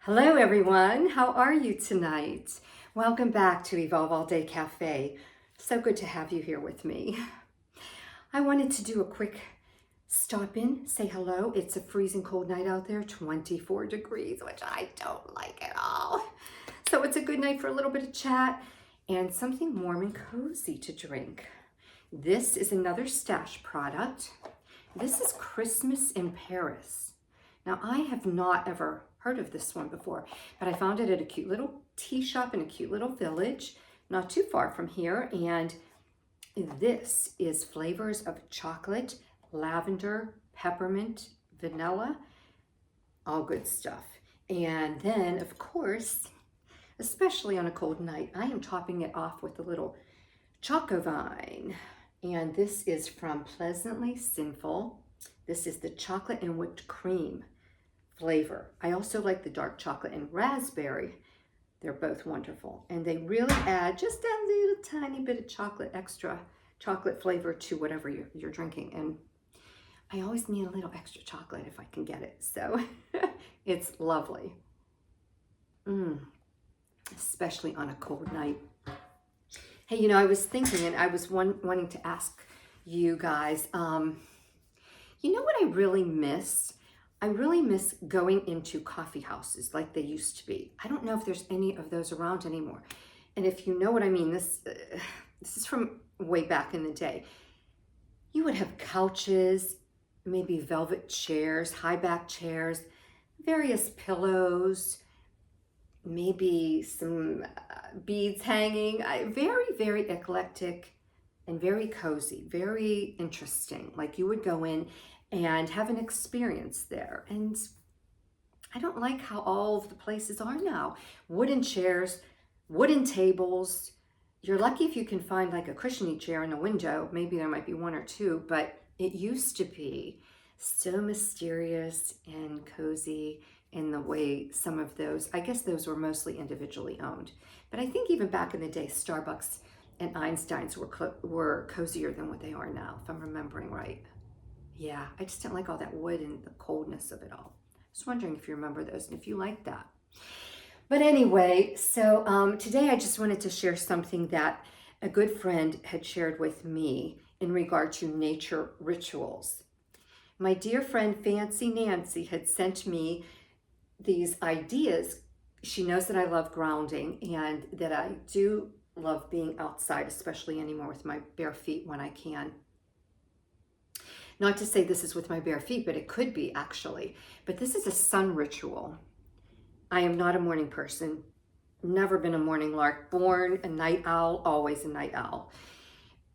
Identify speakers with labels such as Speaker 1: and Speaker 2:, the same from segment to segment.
Speaker 1: Hello everyone, how are you tonight? Welcome back to Evolve All Day Cafe. So good to have you here with me. I wanted to do a quick stop in, say hello. It's a freezing cold night out there, 24 degrees, which I don't like at all. So it's a good night for a little bit of chat and something warm and cozy to drink. This is another Stash product. This is Christmas in Paris. Now, I have not ever heard of this one before, but I found it at a cute little tea shop in a cute little village, not too far from here. And this is flavors of chocolate, lavender, peppermint, vanilla, all good stuff. And then, of course, especially on a cold night, I am topping it off with a little choco vine. And this is from Pleasantly Sinful. This is the chocolate and whipped cream flavor. I also like the dark chocolate and raspberry. They're both wonderful. And they really add just a little tiny bit of chocolate, extra chocolate flavor to whatever you're drinking. And I always need a little extra chocolate if I can get it. So it's lovely. Especially on a cold night. Hey, I was thinking, and I was wanting to ask you guys, you know what I really miss? I really miss going into coffee houses like they used to be. I don't know if there's any of those around anymore. And if you know what I mean, this is from way back in the day. You would have couches, maybe velvet chairs, high back chairs, various pillows, maybe some beads hanging. Very, very eclectic and very cozy, very interesting. Like you would go in and have an experience there. And I don't like how all of the places are now. Wooden chairs, wooden tables. You're lucky if you can find like a cushiony chair in a window. Maybe there might be one or two, but it used to be so mysterious and cozy in the way some of those, I guess those were mostly individually owned. But I think even back in the day, Starbucks and Einstein's were cozier than what they are now, if I'm remembering right. Yeah, I just didn't like all that wood and the coldness of it all. Just wondering if you remember those and if you like that. But anyway, so today I just wanted to share something that a good friend had shared with me in regard to nature rituals. My dear friend Fancy Nancy had sent me these ideas. She knows that I love grounding and that I do love being outside, especially anymore with my bare feet when I can. Not to say this is with my bare feet, but it could be actually. But this is a sun ritual. I am not a morning person, never been a morning lark, born a night owl, always a night owl.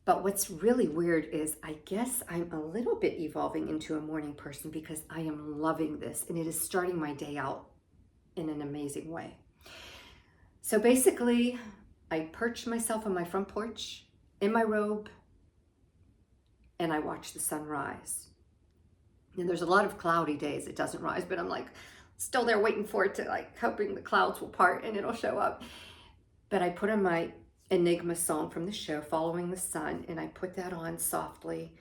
Speaker 1: But what's really weird is I guess I'm a little bit evolving into a morning person because I am loving this and it is starting my day out in an amazing way. So basically, I perch myself on my front porch in my robe and I watch the sun rise. And there's a lot of cloudy days it doesn't rise, but I'm like still there waiting for it to, like, hoping the clouds will part and it'll show up. But I put on my Enigma song from the show, Following the Sun, and I put that on softly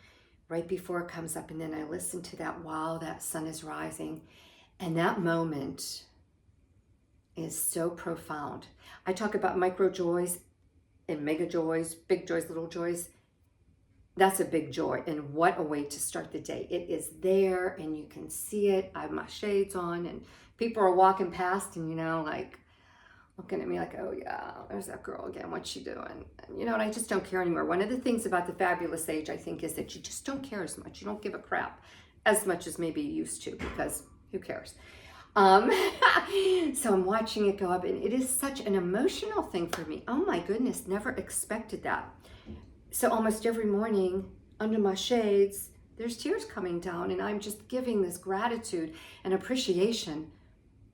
Speaker 1: right before it comes up. And then I listen to that while that sun is rising. And that moment is so profound. I talk about micro joys and mega joys, big joys, little joys. That's a big joy, and what a way to start the day. It is there and you can see it. I have my shades on and people are walking past and, like looking at me like, oh yeah, there's that girl again, what's she doing? And I just don't care anymore. One of the things about the fabulous age, I think, is that you just don't care as much. You don't give a crap as much as maybe you used to, because who cares? So I'm watching it go up and it is such an emotional thing for me. Oh my goodness, never expected that. So almost every morning under my shades, there's tears coming down and I'm just giving this gratitude and appreciation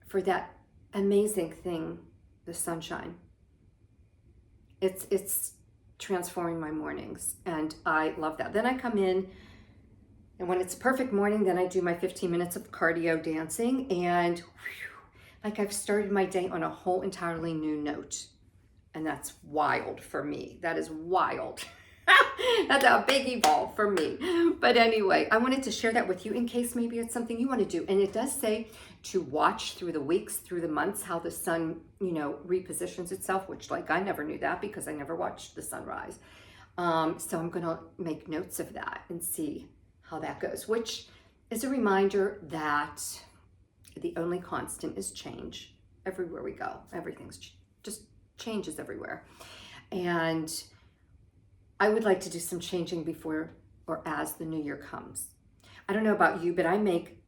Speaker 1: for that amazing thing, the sunshine. It's transforming my mornings and I love that. Then I come in and when it's a perfect morning, then I do my 15 minutes of cardio dancing and like I've started my day on a whole entirely new note. And that's wild for me. That is wild. That's a big evolve for me. But anyway, I wanted to share that with you in case maybe it's something you want to do. And it does say to watch through the weeks, through the months, how the sun, repositions itself, which like I never knew that because I never watched the sunrise. So I'm going to make notes of that and see how that goes, which is a reminder that the only constant is change. Everywhere we go, everything's just changes everywhere. And I would like to do some changing before or as the new year comes. I don't know about you, but I make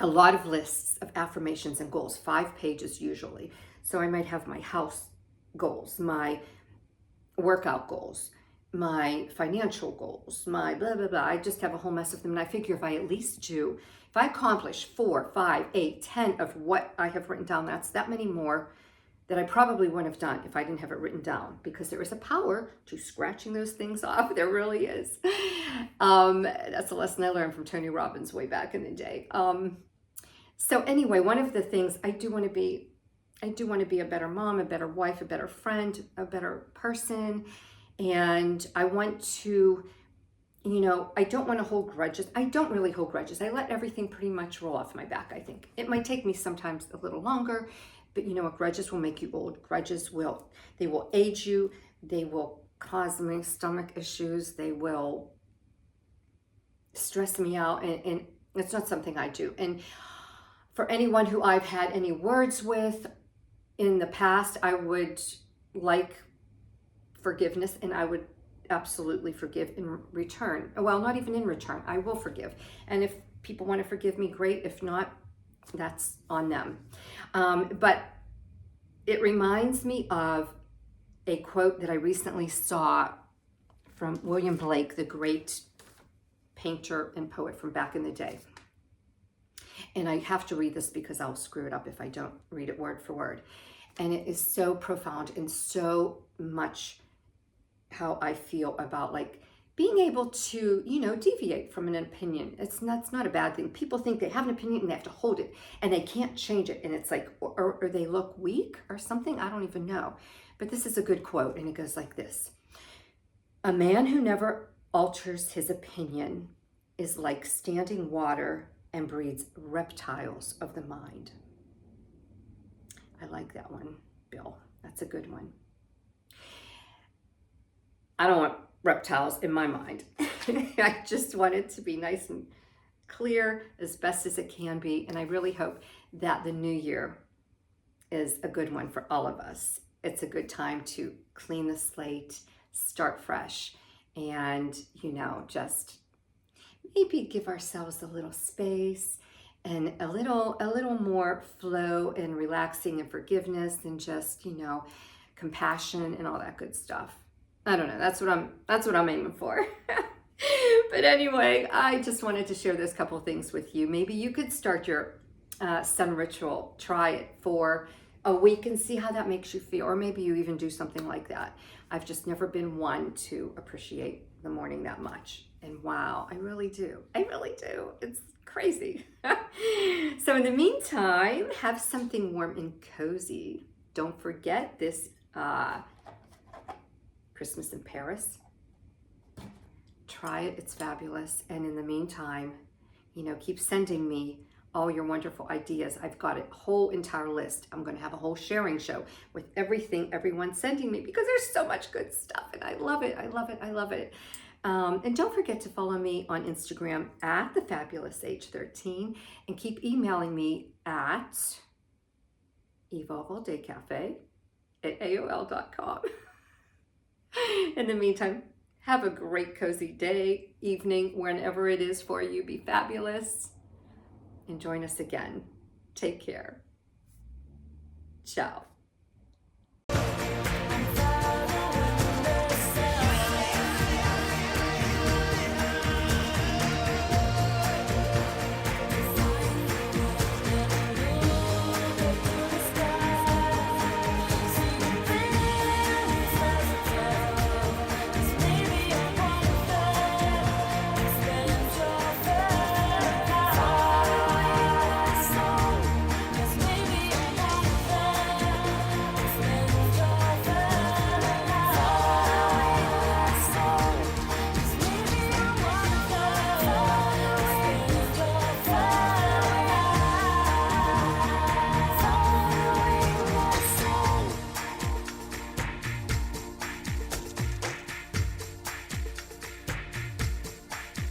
Speaker 1: a lot of lists of affirmations and goals, 5 pages usually. So I might have my house goals, my workout goals, my financial goals, my blah, blah, blah. I just have a whole mess of them. And I figure if I accomplish 4, 5, 8, 10 of what I have written down, that's that many more that I probably wouldn't have done if I didn't have it written down, because there is a power to scratching those things off. There really is. That's a lesson I learned from Tony Robbins way back in the day. So anyway, one of the things I do want to be a better mom, a better wife, a better friend, a better person. And I want to, I don't want to hold grudges. I don't really hold grudges. I let everything pretty much roll off my back, I think. It might take me sometimes a little longer, but you know what? Grudges will make you old. They will age you. They will cause me stomach issues. They will stress me out. And it's not something I do. And for anyone who I've had any words with in the past, I would like forgiveness, and I would absolutely forgive in return. Well, not even in return. I will forgive. And if people want to forgive me, great. If not, that's on them. But it reminds me of a quote that I recently saw from William Blake, the great painter and poet from back in the day. And I have to read this because I'll screw it up if I don't read it word for word. And it is so profound and so much how I feel about like being able to, deviate from an opinion. That's not a bad thing. People think they have an opinion and they have to hold it and they can't change it. And it's like, or they look weak or something. I don't even know. But this is a good quote, and it goes like this. A man who never alters his opinion is like standing water and breeds reptiles of the mind. I like that one, Bill. That's a good one. I don't want reptiles in my mind. I just want it to be nice and clear as best as it can be. And I really hope that the new year is a good one for all of us. It's a good time to clean the slate, start fresh, and, just maybe give ourselves a little space and a little more flow and relaxing and forgiveness and just, compassion and all that good stuff. I don't know. That's what I'm aiming for. But anyway, I just wanted to share those couple things with you. Maybe you could start your sun ritual. Try it for a week and see how that makes you feel. Or maybe you even do something like that. I've just never been one to appreciate the morning that much. And wow, I really do. I really do. It's crazy. So in the meantime, have something warm and cozy. Don't forget this Christmas in Paris. Try it. It's fabulous. And in the meantime, keep sending me all your wonderful ideas. I've got a whole entire list. I'm going to have a whole sharing show with everything everyone's sending me because there's so much good stuff and I love it. I love it. I love it. And don't forget to follow me on Instagram at thefabulousH13 and keep emailing me at evolvealldaycafe@aol.com. In the meantime, have a great cozy day, evening, whenever it is for you. Be fabulous. And join us again. Take care. Ciao.